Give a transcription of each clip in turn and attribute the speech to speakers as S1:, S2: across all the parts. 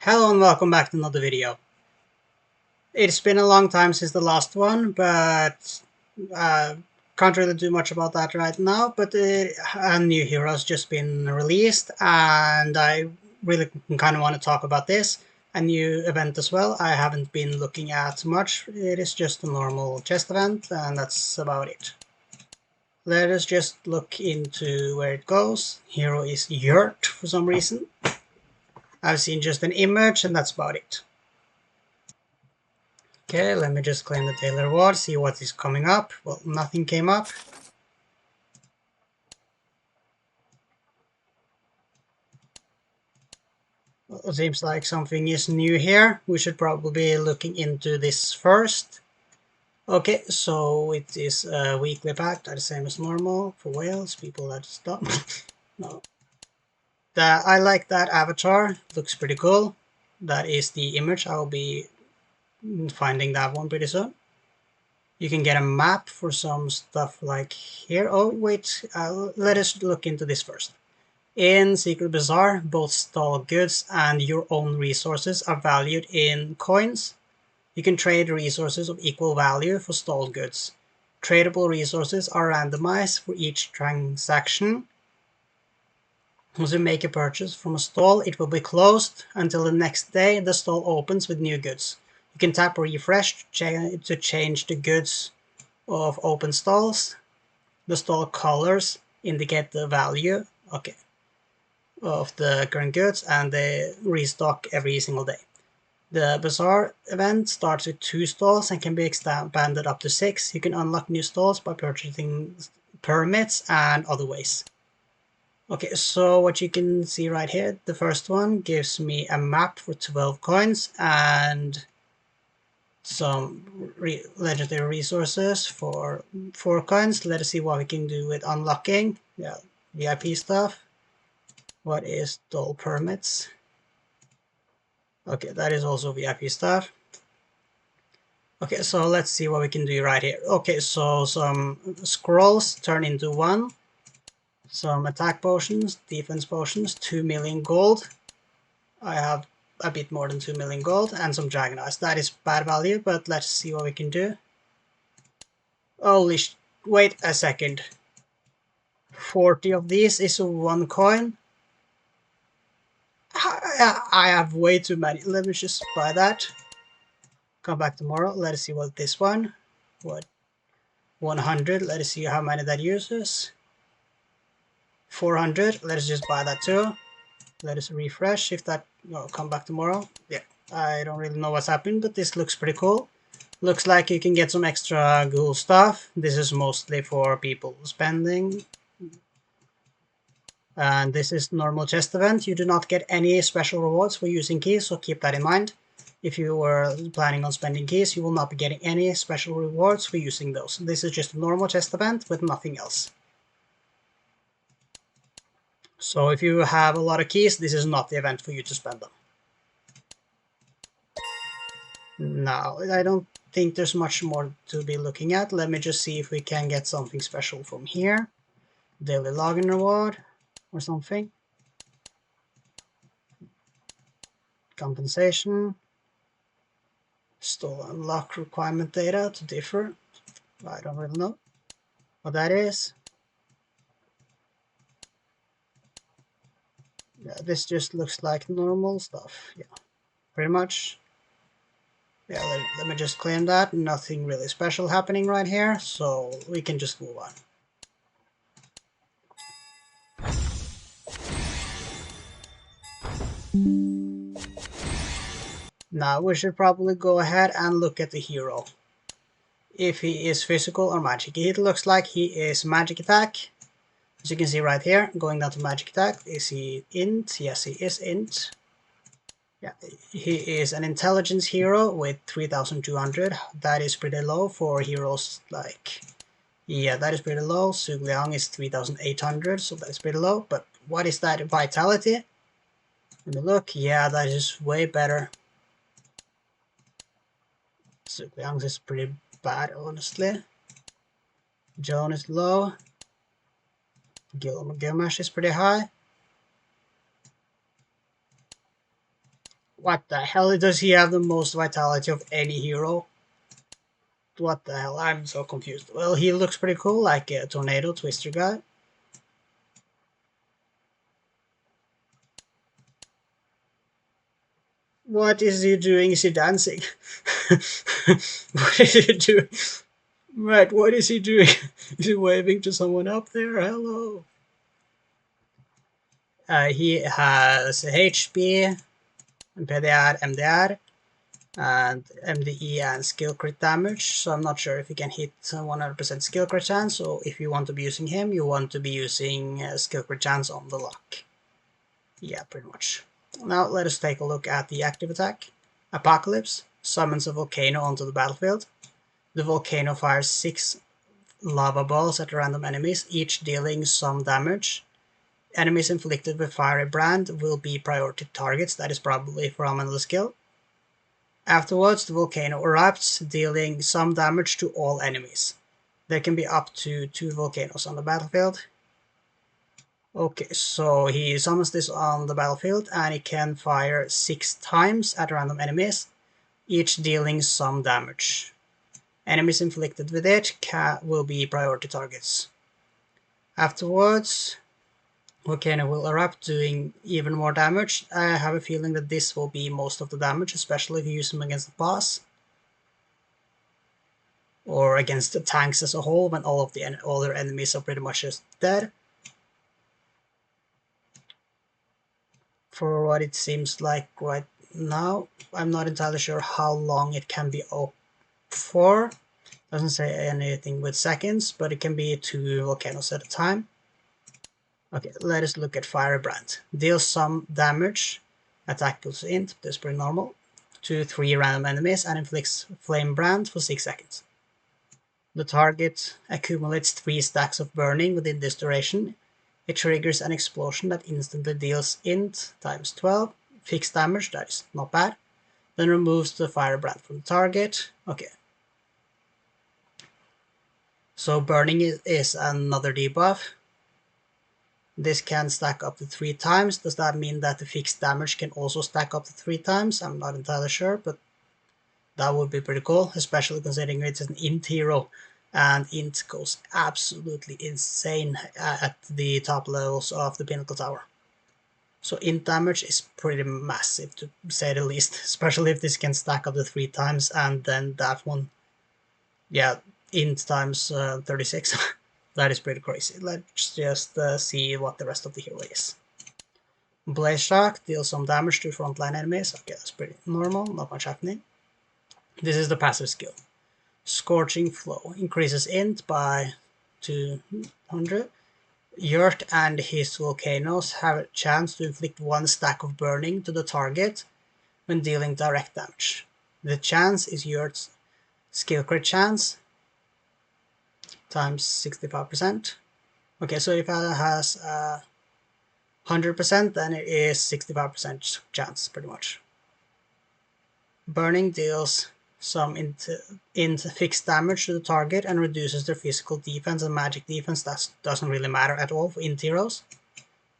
S1: Hello and welcome back to another video. It's been a long time since the last one, but can't really do much about that right now. But a new hero has just been released, and I really kind of want to talk about this. A new event as well. I haven't been looking at much. It is just a normal chest event, and that's about it. Let us just look into where it goes. Hero is Yurt for some reason. I've seen just an image, and that's about it. Okay, let me just claim the daily reward, see what is coming up. Well, nothing came up. Well, it seems like something is new here. We should probably be looking into this first. Okay, so it is a weekly pack, the same as normal for whales, people that stop. No. I like that avatar, looks pretty cool. That is the image, I'll be finding that one pretty soon. You can get a map for some stuff like here. Oh, wait, let us look into this first. In Secret Bazaar, both stalled goods and your own resources are valued in coins. You can trade resources of equal value for stalled goods. Tradable resources are randomized for each transaction. Once you make a purchase from a stall, it will be closed until the next day the stall opens with new goods. You can tap refresh to change the goods of open stalls. The stall colors indicate the value of the current goods, and they restock every single day. The Bazaar event starts with 2 stalls and can be expanded up to 6. You can unlock new stalls by purchasing permits and other ways. Okay, so what you can see right here, the first one gives me a map for 12 coins and some legendary resources for 4 coins. Let us see what we can do with unlocking. Yeah, VIP stuff. What is stall permits? Okay, that is also VIP stuff. Okay, so let's see what we can do right here. Okay, so some scrolls turn into 1. Some attack potions, defense potions, 2 million gold. I have a bit more than 2 million gold, and some dragon eyes. That is bad value, but let's see what we can do. Holy wait a second. 40 of these is 1 coin. I have way too many. Let me just buy that. Come back tomorrow. Let us see what this one. What? 100. Let us see how many that uses. 400. Let us just buy that too. Let us refresh. If that come back tomorrow. Yeah, I don't really know what's happened, but this looks pretty cool. Looks like you can get some extra cool stuff. This is mostly for people spending. And this is normal chest event. You do not get any special rewards for using keys, so keep that in mind. If you were planning on spending keys, you will not be getting any special rewards for using those. This is just a normal chest event with nothing else. So if you have a lot of keys, this is not the event for you to spend them. No, I don't think there's much more to be looking at. Let me just see if we can get something special from here. Daily login reward or something. Compensation. Still unlock requirement data to differ. I don't really know what that is. Yeah, this just looks like normal stuff. Yeah, pretty much. Yeah, let me just claim that. Nothing really special happening right here, so we can just move on. Now we should probably go ahead and look at the hero. If he is physical or magic. It looks like he is magic attack. As you can see right here, going down to magic attack. Is he int? Yes, he is int. Yeah, he is an intelligence hero with 3200. That is pretty low for heroes like... Yeah, that is pretty low. Su Liang is 3800, so that is pretty low. But what is that vitality? Let me look. Yeah, that is way better. Su Liang is pretty bad, honestly. Joan is low. Gilgamesh is pretty high. What the hell? Does he have the most vitality of any hero? What the hell? I'm so confused. Well, he looks pretty cool, like a tornado twister guy. What is he doing? Is he dancing? What is he doing? Right, what is he doing? Is he waving to someone up there? Hello. He has HP, PDR, MDR, and MDE and skill crit damage. So I'm not sure if he can hit 100% skill crit chance. So if you want to be using him, you want to be using skill crit chance on the luck. Yeah, pretty much. Now let us take a look at the active attack. Apocalypse summons a volcano onto the battlefield. The volcano fires 6 lava balls at random enemies, each dealing some damage. Enemies inflicted with fiery brand will be priority targets. That is probably from another skill. Afterwards, the volcano erupts, dealing some damage to all enemies. There can be up to 2 volcanoes on the battlefield. Okay, so he summons this on the battlefield and he can fire 6 times at random enemies, each dealing some damage. Enemies inflicted with it will be priority targets. Afterwards, Volcano will erupt, doing even more damage. I have a feeling that this will be most of the damage, especially if you use them against the boss. Or against the tanks as a whole, when all of the other enemies are pretty much just dead. For what it seems like right now, I'm not entirely sure how long it can be up for. Doesn't say anything with seconds, but it can be 2 volcanoes at a time. Okay, let us look at Firebrand. Deals some damage, attack goes int, that's pretty normal, to 3 random enemies and inflicts Flame Brand for 6 seconds. The target accumulates 3 stacks of burning within this duration. It triggers an explosion that instantly deals int times 12, fixed damage, that is not bad. Then removes the Firebrand from the target. Okay. So burning is another debuff. This can stack up to 3 times. Does that mean that the fixed damage can also stack up to 3 times? I'm not entirely sure, but that would be pretty cool, especially considering it's an int hero, and int goes absolutely insane at the top levels of the Pinnacle Tower. So int damage is pretty massive, to say the least, especially if this can stack up to 3 times, and then that one, yeah, int times 36. That is pretty crazy. Let's just see what the rest of the hero is. Blaze Shock deals some damage to frontline enemies. Okay, that's pretty normal, not much happening. This is the passive skill. Scorching Flow increases int by 200. Yurt and his volcanoes have a chance to inflict 1 stack of burning to the target when dealing direct damage. The chance is Yurt's skill crit chance times 65%. Okay, so if it has 100%, then it is 65% chance, pretty much. Burning deals some int fixed damage to the target and reduces their physical defense and magic defense. That doesn't really matter at all for int heroes.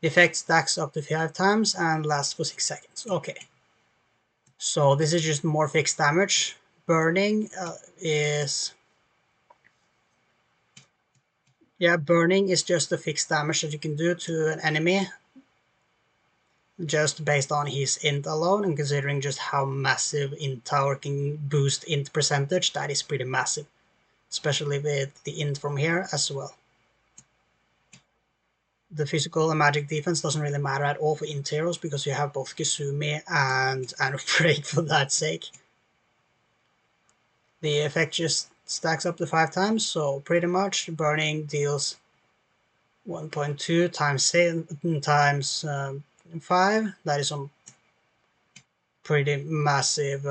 S1: The effect stacks up to 5 times and lasts for 6 seconds. Okay. So this is just more fixed damage. Burning is... Yeah, burning is just the fixed damage that you can do to an enemy, just based on his int alone, and considering just how massive int tower can boost int percentage, that is pretty massive, especially with the int from here as well. The physical and magic defense doesn't really matter at all for int heroes, because you have both Kizumi and Break for that sake. The effect just stacks up to 5 times, so pretty much burning deals 1.2 times 5. That is some pretty massive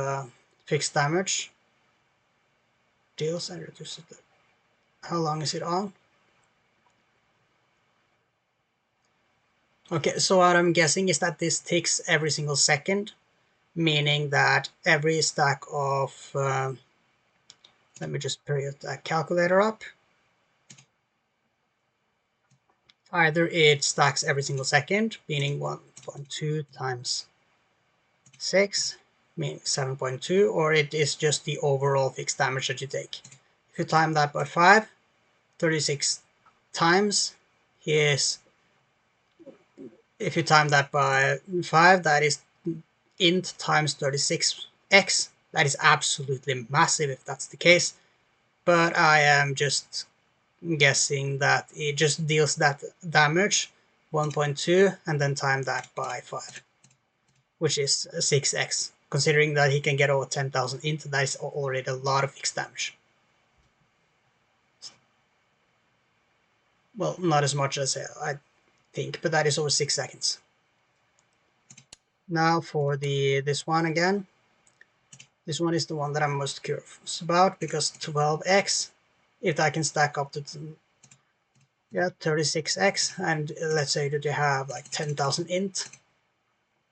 S1: fixed damage. Deals and reduces it. How long is it on? Okay, so what I'm guessing is that this ticks every single second, meaning that every stack of let me just put that calculator up. Either it stacks every single second, meaning 1.2 times 6, meaning 7.2, or it is just the overall fixed damage that you take. If you time that by 5, 36 times is, if you time that by 5, that is int times 36x. That is absolutely massive if that's the case, but I am just guessing that it just deals that damage 1.2 and then time that by 5, which is 6x. Considering that he can get over 10,000 int, that is already a lot of fixed damage. Well, not as much as I think, but that is over 6 seconds. Now for this one again. This one is the one that I'm most curious about, because 12x, if I can stack up to 36x, and let's say that you have like 10,000 int,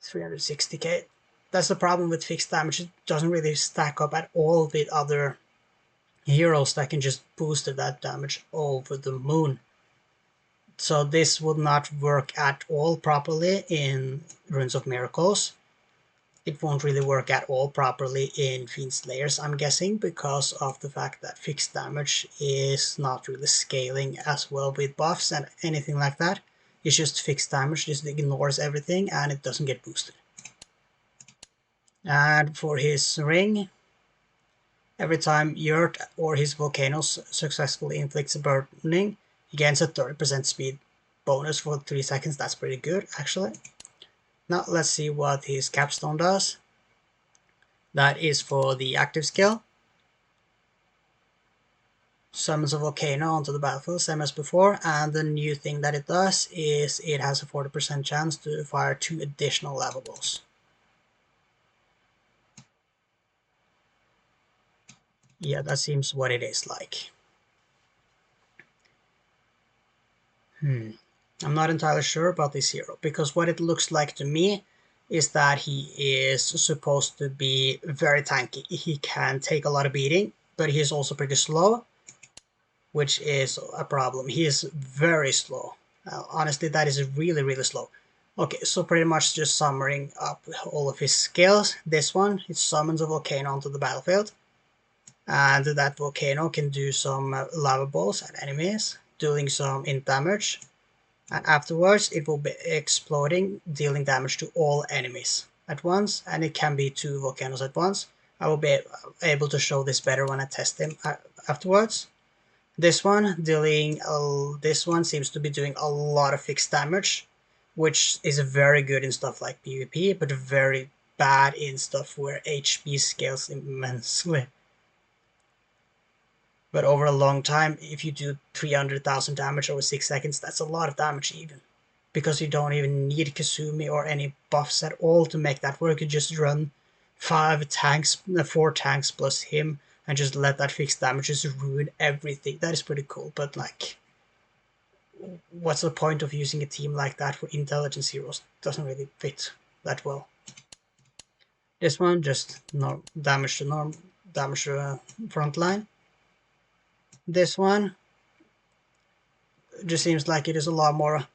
S1: 360k. That's the problem with fixed damage. It doesn't really stack up at all with other heroes that can just boost that damage over the moon. So this would not work at all properly in Runes of Miracles. It won't really work at all properly in Fiend Slayers, I'm guessing, because of the fact that fixed damage is not really scaling as well with buffs and anything like that. It's just fixed damage, just ignores everything and it doesn't get boosted. And for his ring, every time Yurt or his volcanoes successfully inflicts a burning, he gains a 30% speed bonus for 3 seconds. That's pretty good, actually. Now let's see what his capstone does. That is for the active skill. Summons a volcano onto the battlefield, same as before, and the new thing that it does is it has a 40% chance to fire 2 additional lavables. Yeah, that seems what it is like. I'm not entirely sure about this hero, because what it looks like to me is that he is supposed to be very tanky. He can take a lot of beating, but he's also pretty slow, which is a problem. He is very slow. Honestly, that is really, really slow. Okay, so pretty much just summing up all of his skills. This one, it summons a volcano onto the battlefield, and that volcano can do some lava balls at enemies, doing some int damage. And afterwards it will be exploding, dealing damage to all enemies at once, and it can be 2 volcanoes at once. I will be able to show this better when I test them afterwards. This one seems to be doing a lot of fixed damage, which is very good in stuff like PvP, but very bad in stuff where HP scales immensely. But over a long time, if you do 300,000 damage over 6 seconds, that's a lot of damage even. Because you don't even need Kasumi or any buffs at all to make that work. You just run 4 tanks plus him and just let that fixed damage just ruin everything. That is pretty cool, but like, what's the point of using a team like that for intelligence heroes? Doesn't really fit that well. This one, just damage to front line. This one just seems like it is a lot more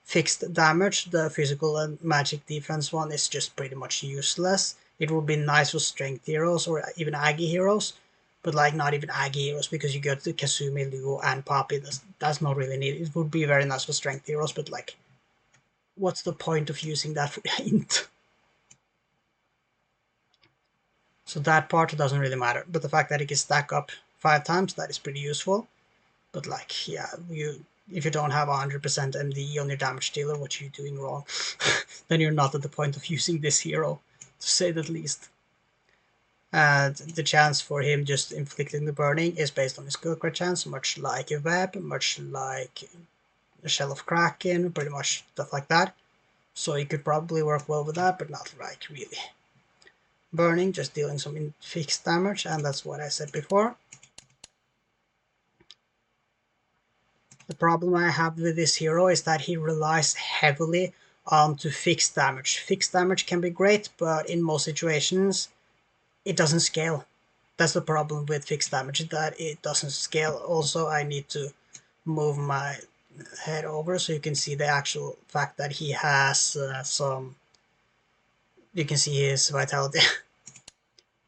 S1: fixed damage. The physical and magic defense one is just pretty much useless. It would be nice for strength heroes or even Agi heroes, but like not even Agi heroes, because you get the Kasumi, Luo, and Poppy. That's not really needed. It would be very nice for strength heroes, but like, what's the point of using that for int? So that part doesn't really matter, but the fact that it can stack up 5 times, that is pretty useful. But like, yeah, if you don't have 100% MD on your damage dealer, what are you doing wrong? Then you're not at the point of using this hero, to say the least. And the chance for him just inflicting the burning is based on his skill crit chance, much like a web, much like a shell of kraken, pretty much stuff like that. So he could probably work well with that, but not like really. Burning, just dealing some fixed damage, and that's what I said before. The problem I have with this hero is that he relies heavily onto fixed damage. Fixed damage can be great, but in most situations it doesn't scale. That's the problem with fixed damage, that it doesn't scale. Also, I need to move my head over so you can see the actual fact that he has some you can see his vitality.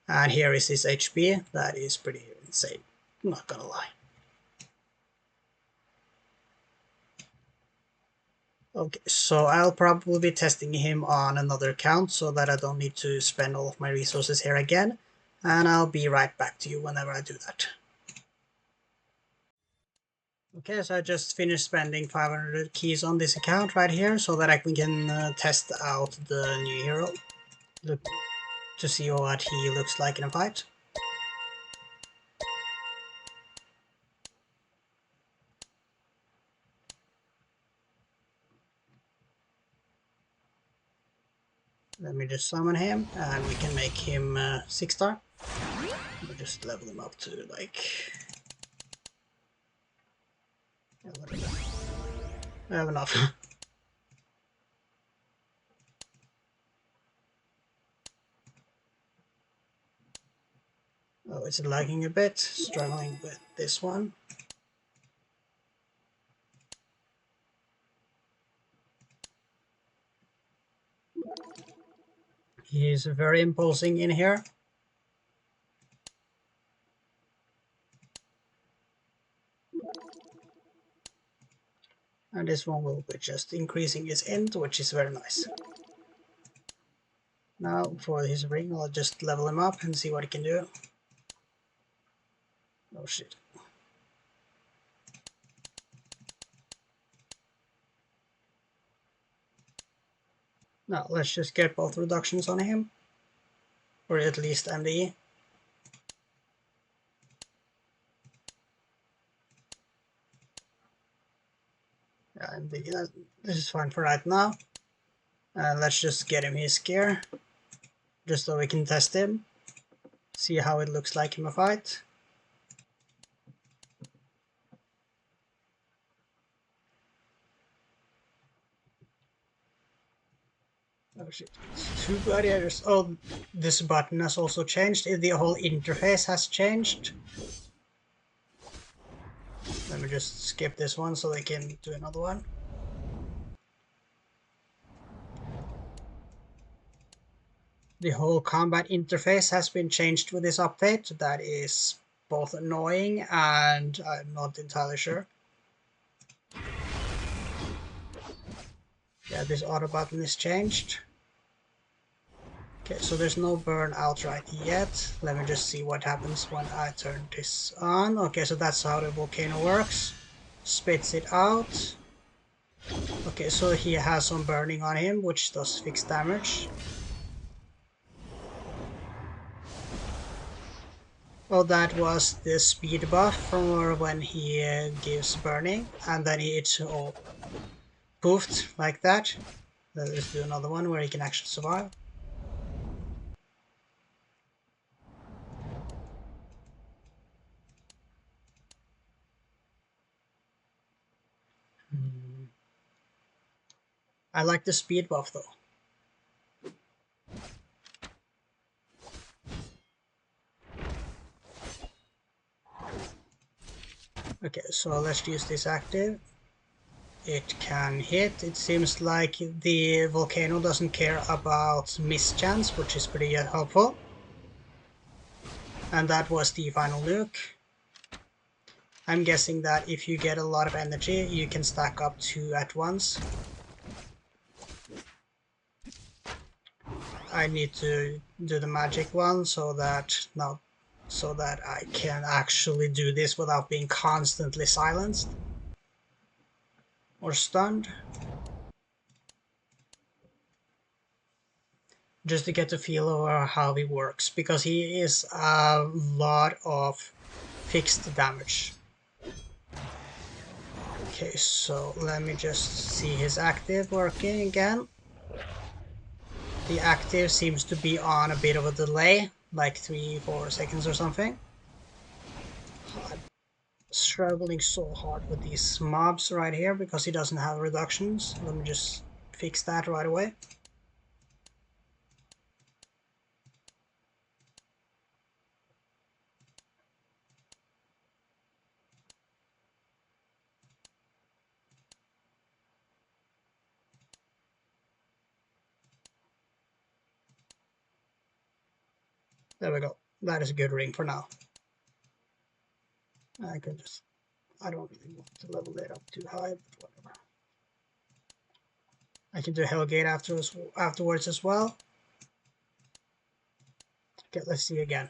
S1: And here is his HP. That is pretty insane, I'm not gonna lie. Okay, so I'll probably be testing him on another account so that I don't need to spend all of my resources here again. And I'll be right back to you whenever I do that. Okay, so I just finished spending 500 keys on this account right here so that I can test out the new hero. Look to see what he looks like in a fight. Let me just summon him and we can make him 6-star. We'll just level him up to like... I have enough. Oh, it's lagging a bit, struggling with this one. He's very imposing in here. And this one will be just increasing his int, which is very nice. Now for his ring, I'll just level him up and see what he can do. Oh shit. Now let's just get both reductions on him. Or at least MD. Yeah, MD, this is fine for right now. Let's just get him his gear. Just so we can test him. See how it looks like in a fight. Oh shit, it's 2 gladiators. Oh, this button has also changed. The whole interface has changed. Let me just skip this one so they can do another one. The whole combat interface has been changed with this update. That is both annoying and I'm not entirely sure. Yeah, this auto button is changed. Okay, so there's no burn outright yet. Let me just see what happens when I turn this on. Okay, so that's how the volcano works. Spits it out. Okay, so he has some burning on him, which does fixed damage. Oh, that was the speed buff from when he gives burning, and then it's all poofed like that. Let's do another one where he can actually survive. I like the speed buff though. Okay, so let's use this active. It can hit. It seems like the volcano doesn't care about mischance, which is pretty helpful. And that was the final nuke. I'm guessing that if you get a lot of energy, you can stack up 2 at once. I need to do the magic one so that I can actually do this without being constantly silenced or stunned. Just to get a feel of how he works, because he is a lot of fixed damage. Okay, so let me just see his active working again. The active seems to be on a bit of a delay, like 3-4 seconds or something. I'm struggling so hard with these mobs right here because he doesn't have reductions. Let me just fix that right away. There we go. That is a good ring for now. I don't really want to level it up too high, but whatever. I can do Hellgate afterwards as well. Okay, let's see again.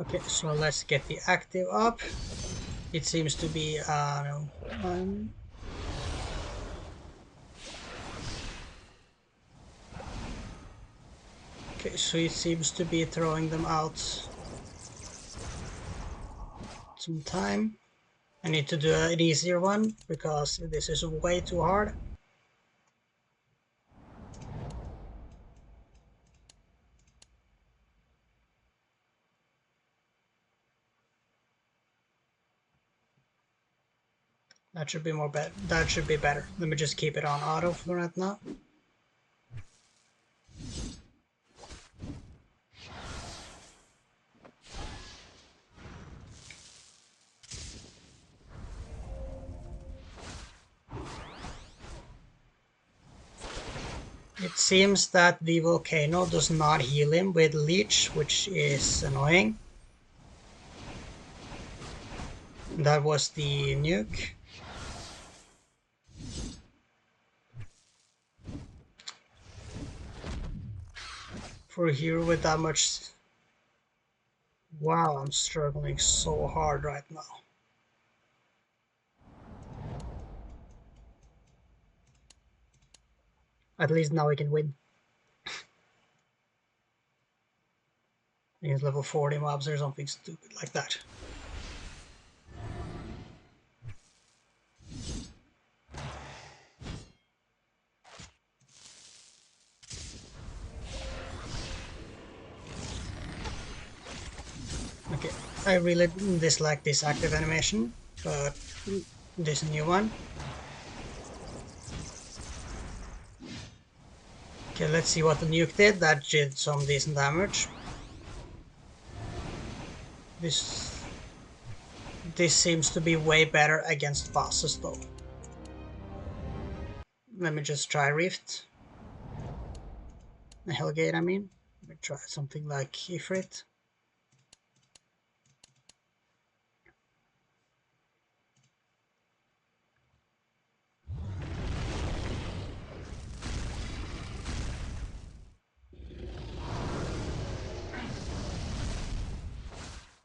S1: Okay, so let's get the active up. It seems to be, no, okay, so it seems to be throwing them out some time. I need to do an easier one because this is way too hard. That should be that should be better. Let me just keep it on auto for right now. It seems that the volcano does not heal him with leech, which is annoying. That was the nuke. For a hero with that much... Wow, I'm struggling so hard right now. At least now we can win. Against level 40 mobs or something stupid like that. Okay, I really dislike this active animation, but this new one. Okay, let's see what the nuke did. That did some decent damage. This seems to be way better against bosses though. Let me just try Rift. Hellgate, I mean. Let me try something like Ifrit.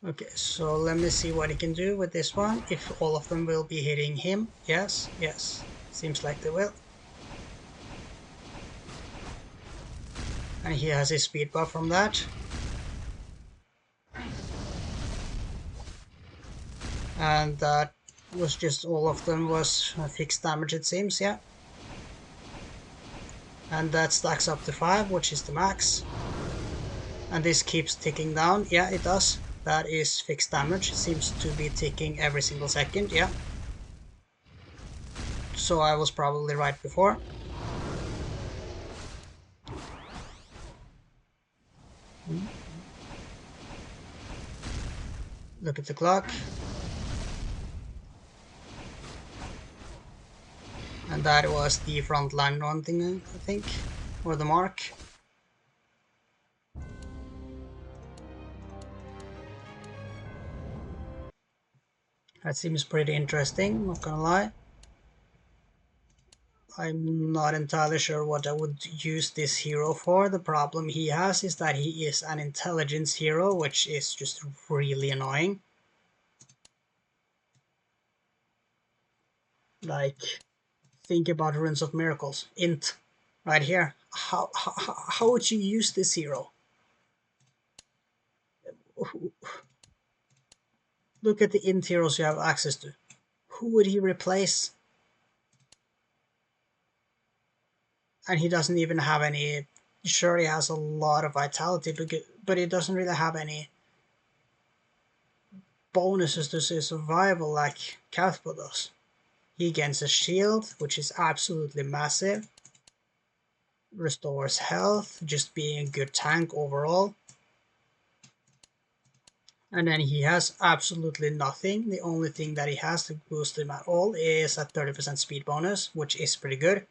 S1: Okay, so let me see what he can do with this one. If all of them will be hitting him. Yes, yes. Seems like they will. And he has his speed buff from that. And that was just all of them was fixed damage, it seems, yeah. And that stacks up to 5, which is the max. And this keeps ticking down. Yeah, it does. That is fixed damage. It seems to be ticking every single second, yeah. So I was probably right before. Look at the clock. And that was the front line run thing, I think, or the mark. That seems pretty interesting, not gonna lie. I'm not entirely sure what I would use this hero for. The problem he has is that he is an intelligence hero, which is just really annoying. Like, think about Runes of Miracles. Int, right here. How would you use this hero? Look at the int heroes you have access to. Who would he replace? And he doesn't even have any... Sure, he has a lot of vitality, but he doesn't really have any bonuses to his survival like Cathpo does. He gains a shield, which is absolutely massive. Restores health, just being a good tank overall. And then he has absolutely nothing. The only thing that he has to boost him at all is a 30% speed bonus, which is pretty good.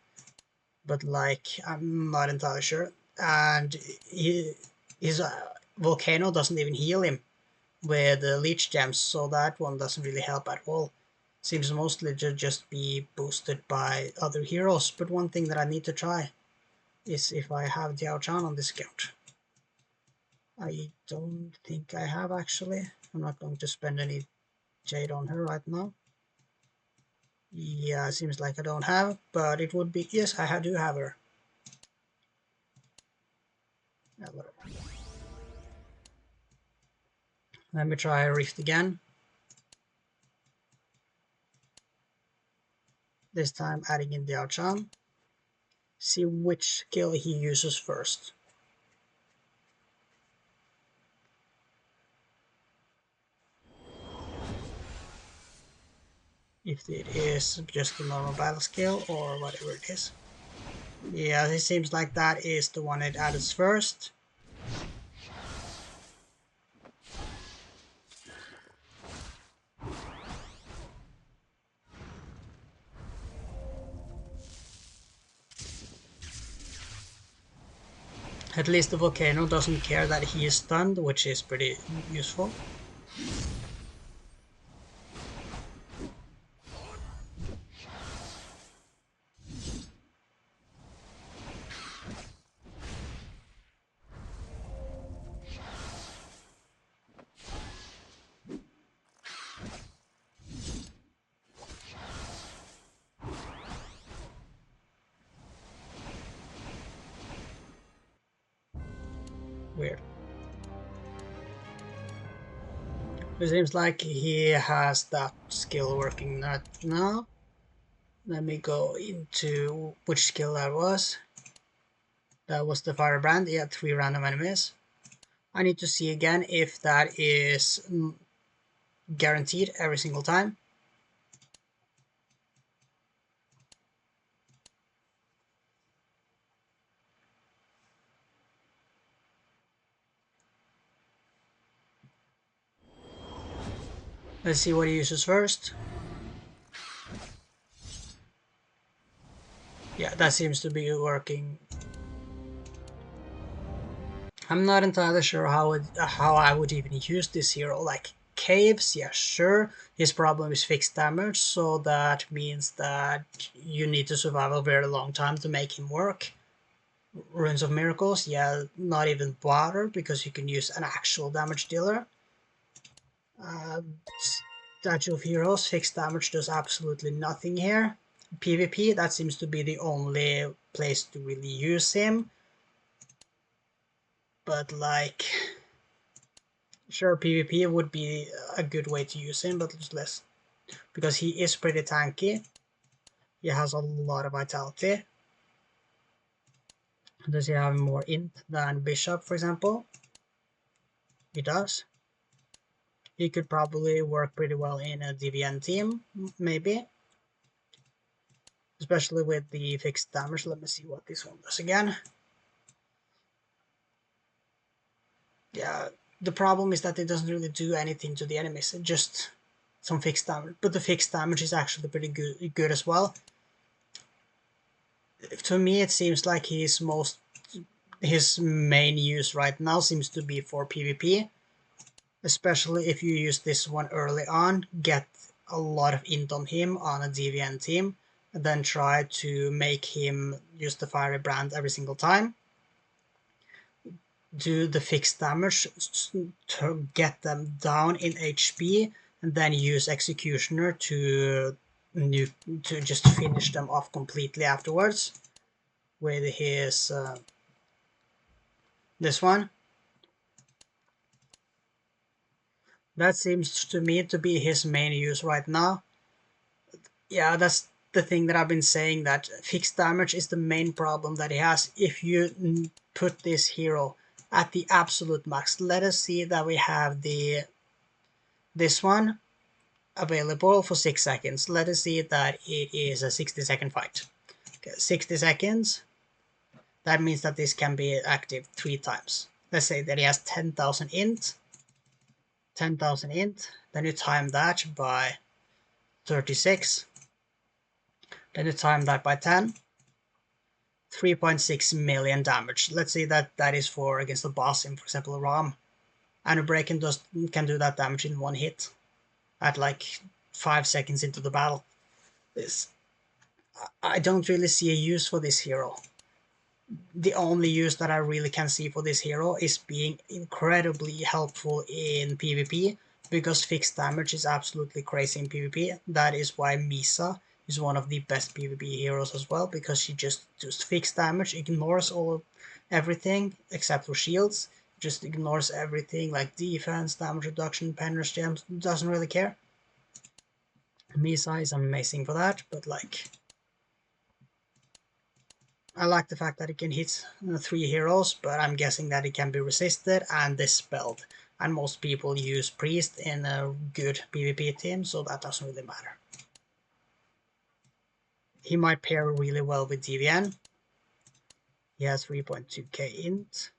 S1: But like, I'm not entirely sure. And his volcano doesn't even heal him with the leech gems, so that one doesn't really help at all. Seems mostly to just be boosted by other heroes. But one thing that I need to try is if I have Diao-chan on this account. I don't think I have actually. I'm not going to spend any jade on her right now. Yeah, seems like I don't have, but it would be, yes, I do have her. Yeah, whatever. Let me try Rift again. This time adding in Diao-chan. See which skill he uses first. If it is just a normal battle skill or whatever it is. Yeah, it seems like that is the one it adds first. At least the volcano doesn't care that he is stunned, which is pretty useful. Weird. It seems like he has that skill working right now. Let me go into which skill that was. That was the firebrand. Yeah, 3 random enemies. I need to see again if that is guaranteed every single time. Let's see what he uses first. Yeah, that seems to be working. I'm not entirely sure how I would even use this hero. Like caves, yeah, sure. His problem is fixed damage, so that means that you need to survive a very long time to make him work. Runes of Miracles, yeah, not even bother because you can use an actual damage dealer. Uh, Statue of Heroes, fixed damage does absolutely nothing here. PvP, that seems to be the only place to really use him. But like, sure, PvP would be a good way to use him, but it's less. Because he is pretty tanky. He has a lot of vitality. Does he have more int than Bishop, for example? He does. He could probably work pretty well in a DVN team, maybe. Especially with the fixed damage. Let me see what this one does again. Yeah, the problem is that it doesn't really do anything to the enemies, just some fixed damage. But the fixed damage is actually pretty good as well. To me, it seems like his main use right now seems to be for PvP, especially if you use this one early on, get a lot of int on him on a DVN team, and then try to make him use the fiery brand every single time. Do the fixed damage to get them down in HP, and then use Executioner to just finish them off completely afterwards with his this one. That seems to me to be his main use right now. Yeah, that's the thing that I've been saying, that fixed damage is the main problem that he has. If you put this hero at the absolute max, let us see that we have this one available for 6 seconds. Let us see that it is a 60-second fight. Okay, 60 seconds. That means that this can be active 3 times. Let's say that he has 10,000 int. 10,000 int, then you time that by 36, then you time that by 10, 3.6 million damage. Let's say that that is for against a boss in, for example, a ROM, and a break can do that damage in one hit at like 5 seconds into the battle. This, I don't really see a use for this hero. The only use that I really can see for this hero is being incredibly helpful in PvP, because fixed damage is absolutely crazy in PvP. That is why Misa is one of the best PvP heroes as well, because she just fixed damage, ignores everything except for shields, just ignores everything like defense, damage reduction, penrest gems, doesn't really care. Misa is amazing for that, but like, I like the fact that it can hit 3 heroes, but I'm guessing that it can be resisted and dispelled. And most people use Priest in a good PvP team, so that doesn't really matter. He might pair really well with DVN. He has 3.2k int.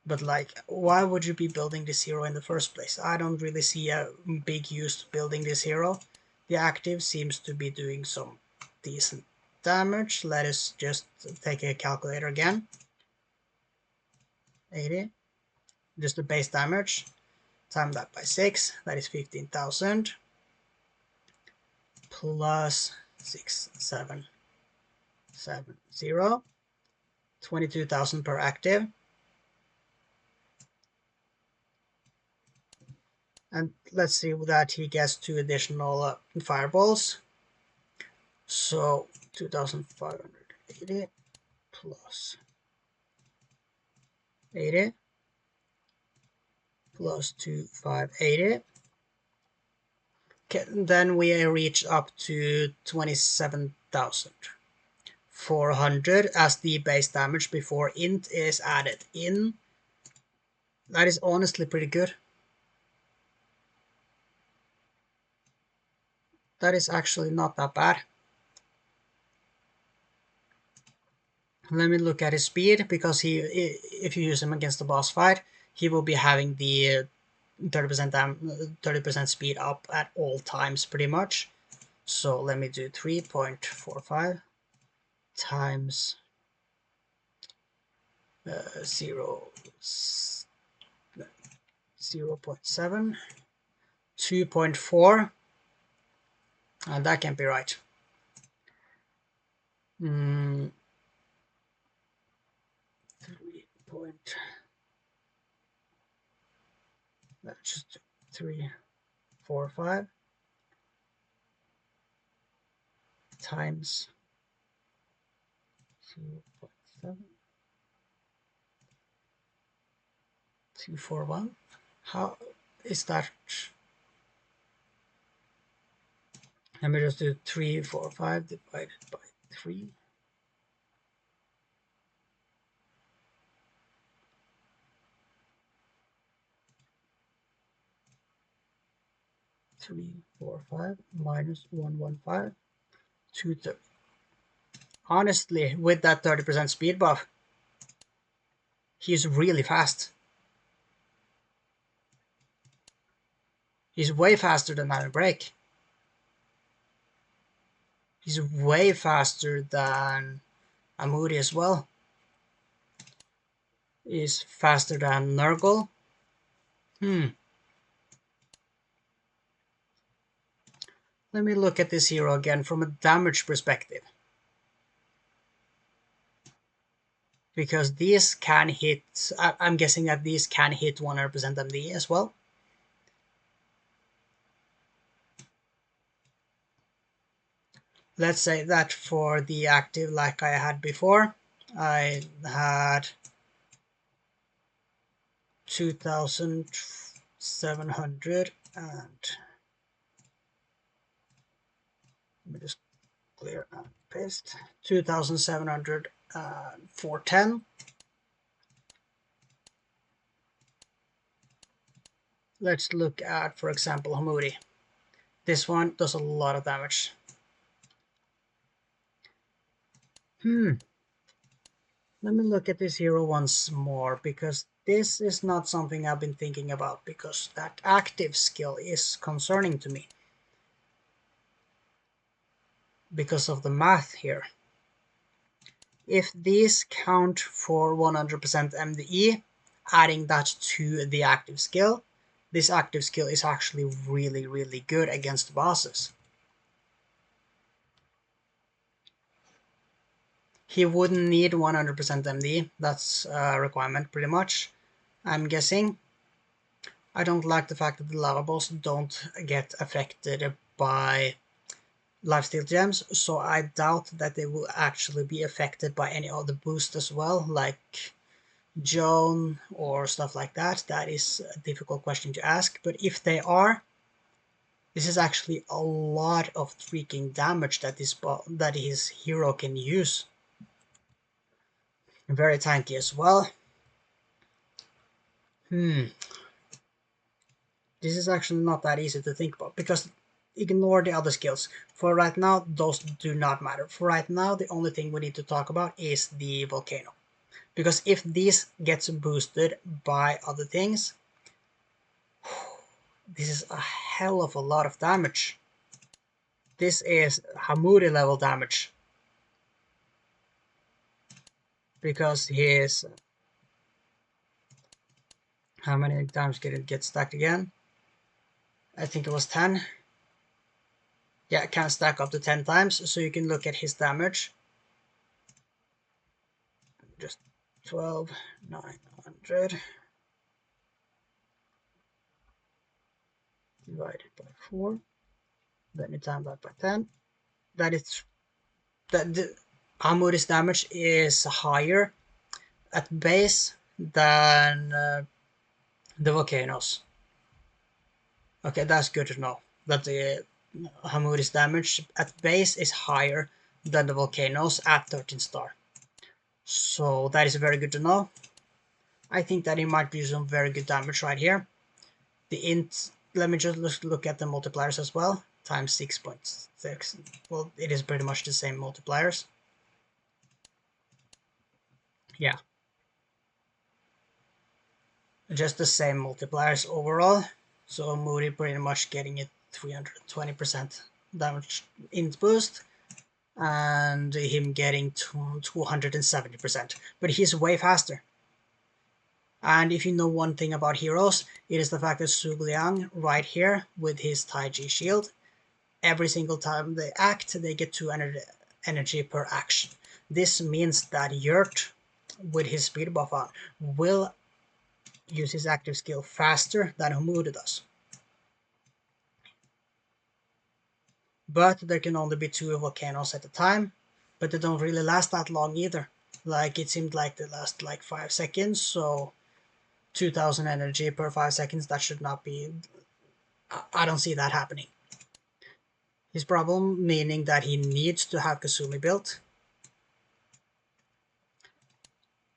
S1: But like, why would you be building this hero in the first place? I don't really see a big use to building this hero. The active seems to be doing some decent damage. Let us just take a calculator again. 80. Just the base damage. Time that by 6. That is 15,000. Plus 6770. 22,000 per active. And let's see that he gets 2 additional fireballs. So 2,580 plus 80 plus 2,580. Okay, then we reach up to 27,400 as the base damage before int is added in. That is honestly pretty good. That is actually not that bad. Let me look at his speed, because if you use him against the boss fight, he will be having the 30% speed up at all times pretty much. So let me do 3.45 times 0.7, 2.4, and that can't be right. 3 point, that's just 3, 4, 5 times 0.7, 241. How is that? Let me just do 345 divided by 3. 345 minus 115, 230. Honestly, with that 30% speed buff, he's really fast. He's way faster than Iron Break. He's way faster than Hamoudy as well. He's faster than Nurgle. Let me look at this hero again from a damage perspective. Because these can hit, I'm guessing that these can hit 100% MD as well. Let's say that for the active, like I had before, I had 2,700, and let me just clear and paste 2,700 for 10. Let's look at, for example, Hamoudy. This one does a lot of damage. Let me look at this hero once more, because this is not something I've been thinking about, because that active skill is concerning to me because of the math here. If these count for 100% MDE, adding that to the active skill, this active skill is actually really, really good against bosses. He wouldn't need 100% MD, that's a requirement pretty much, I'm guessing. I don't like the fact that the lava balls don't get affected by lifesteal gems, so I doubt that they will actually be affected by any other boost as well, like Joan or stuff like that. That is a difficult question to ask, but if they are, this is actually a lot of freaking damage that his hero can use. Very tanky as well. This is actually not that easy to think about, because ignore the other skills. For right now, those do not matter. For right now, the only thing we need to talk about is the volcano. Because if this gets boosted by other things, this is a hell of a lot of damage. This is Hamoudy level damage. Because his... How many times did it get stacked again? I think it was 10. Yeah, it can stack up to 10 times, so you can look at his damage. Just 12,900 divided by 4. Then you times that by 10. That is... the Hamoudy's damage is higher at base than the volcanoes. Okay, that's good to know. That the Hamoudy's damage at base is higher than the volcanoes at 13 star. So that is very good to know. I think that he might do some very good damage right here. The int, let me just look at the multipliers as well. Times 6.6. Well, it is pretty much the same multipliers. Yeah. Just the same multipliers overall. So Moody pretty much getting it 320% damage int boost, and him getting 270%. But he's way faster. And if you know one thing about heroes, it is the fact that Su Liang right here with his Taiji shield, every single time they act, they get 2 energy per action. This means that Yurt, with his speed buff on, will use his active skill faster than Hamoudy does. But there can only be 2 volcanoes at a time, but they don't really last that long either. Like, it seemed like they last like 5 seconds, so 2000 energy per 5 seconds, that should not be... I don't see that happening. His problem meaning that he needs to have Kasumi built.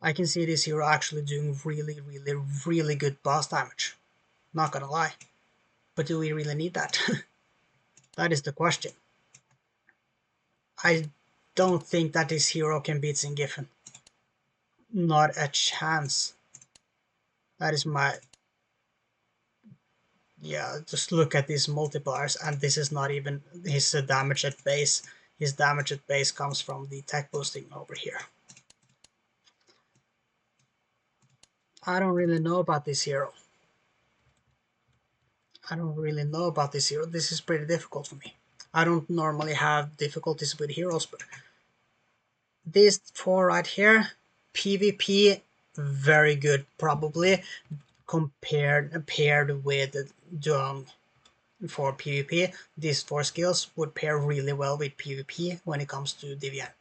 S1: I can see this hero actually doing really, really, really good boss damage. Not gonna lie. But do we really need that? That is the question. I don't think that this hero can beat Zangief. Not a chance. That is my... Yeah, just look at these multipliers, and this is not even his damage at base. His damage at base comes from the tech boosting over here. I don't really know about this hero. This is pretty difficult for me. I don't normally have difficulties with heroes, but these 4 right here, PvP, very good, probably paired with Dung. For PvP, these 4 skills would pair really well with PvP when it comes to Divian.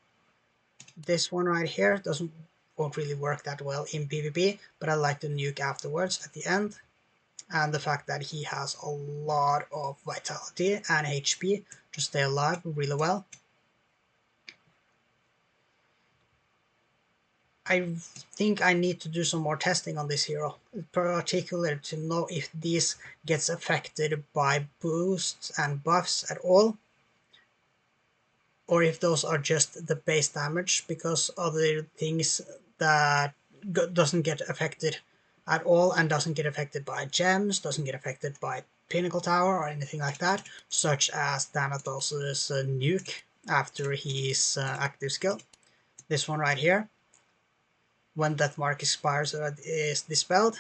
S1: This one right here won't really work that well in PvP, but I like the nuke afterwards at the end, and the fact that he has a lot of vitality and HP to stay alive really well. I think I need to do some more testing on this hero, particularly to know if this gets affected by boosts and buffs at all, or if those are just the base damage, because other things that doesn't get affected at all, and doesn't get affected by gems, doesn't get affected by Pinnacle Tower or anything like that, such as Thanatos' nuke after his active skill. This one right here, when Death Mark expires or is dispelled,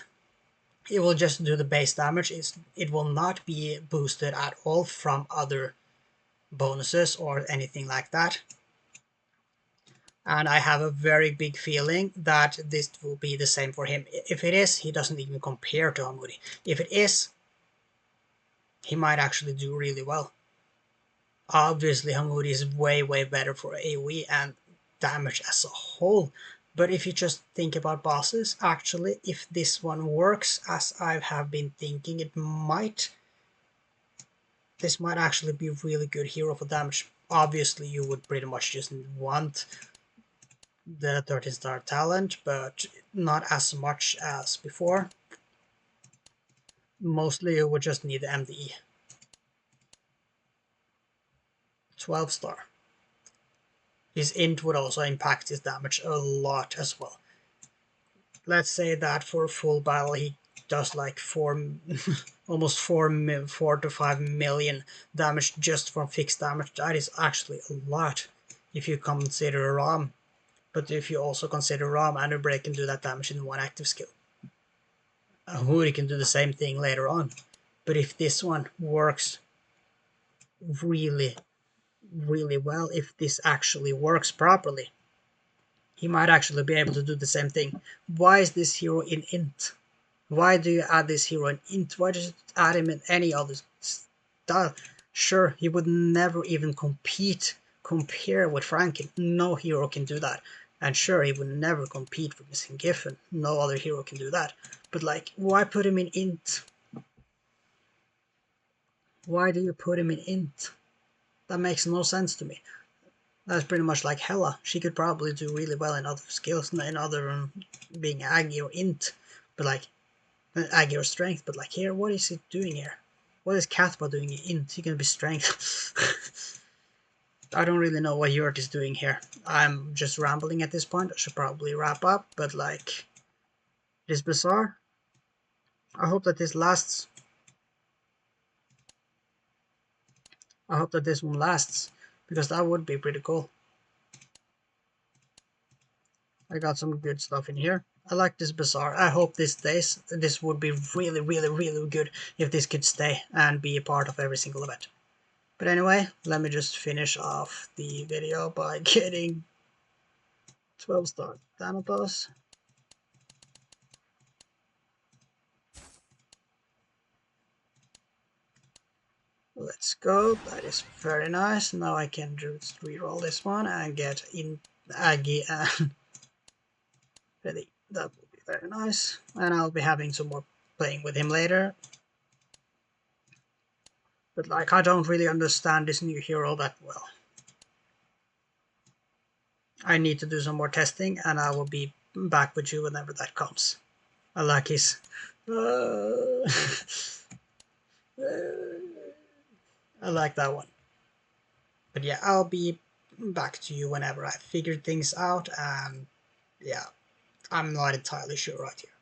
S1: it will just do the base damage. It will not be boosted at all from other bonuses or anything like that. And I have a very big feeling that this will be the same for him. If it is, he doesn't even compare to Hamoudy. If it is, he might actually do really well. Obviously, Hamoudy is way, way better for AoE and damage as a whole. But if you just think about bosses, actually, if this one works as I have been thinking it might, this might actually be a really good hero for damage. Obviously, you would pretty much just want the 13-star talent, but not as much as before. Mostly you would just need the MDE. 12-star. His int would also impact his damage a lot as well. Let's say that for full battle he does like almost 4 to 5 million damage just from fixed damage. That is actually a lot if you consider RAM. But if you also consider RAM, Underbreak can do that damage in one active skill. Hamoudy can do the same thing later on. But if this one works really, really well, if this actually works properly, he might actually be able to do the same thing. Why is this hero in int? Why do you add this hero in int? Why just add him in any other style? Sure, he would never even compare with Franken. No hero can do that. And sure, he would never compete with Missing Giffen. No other hero can do that. But like, why put him in int? Why do you put him in int? That makes no sense to me. That's pretty much like Hela. She could probably do really well in other skills, in other being Agi or int, but like Agi or strength. But like here, what is he doing here? What is Kathpa doing in int? He can be strength. I don't really know what Yurt is doing here. I'm just rambling at this point. I should probably wrap up, but like, this Bazaar. I hope that this lasts. I hope that this one lasts, because that would be pretty cool. I got some good stuff in here. I like this Bazaar. I hope this stays. This would be really, really, really good if this could stay and be a part of every single event. But anyway, let me just finish off the video by getting 12-star Thanatos. Let's go. That is very nice. Now I can just reroll this one and get in Agi and ready. That will be very nice. And I'll be having some more playing with him later. But like, I don't really understand this new hero that well. I need to do some more testing, and I will be back with you whenever that comes. I like his... I like that one. But yeah, I'll be back to you whenever I figured things out, and yeah, I'm not entirely sure right here.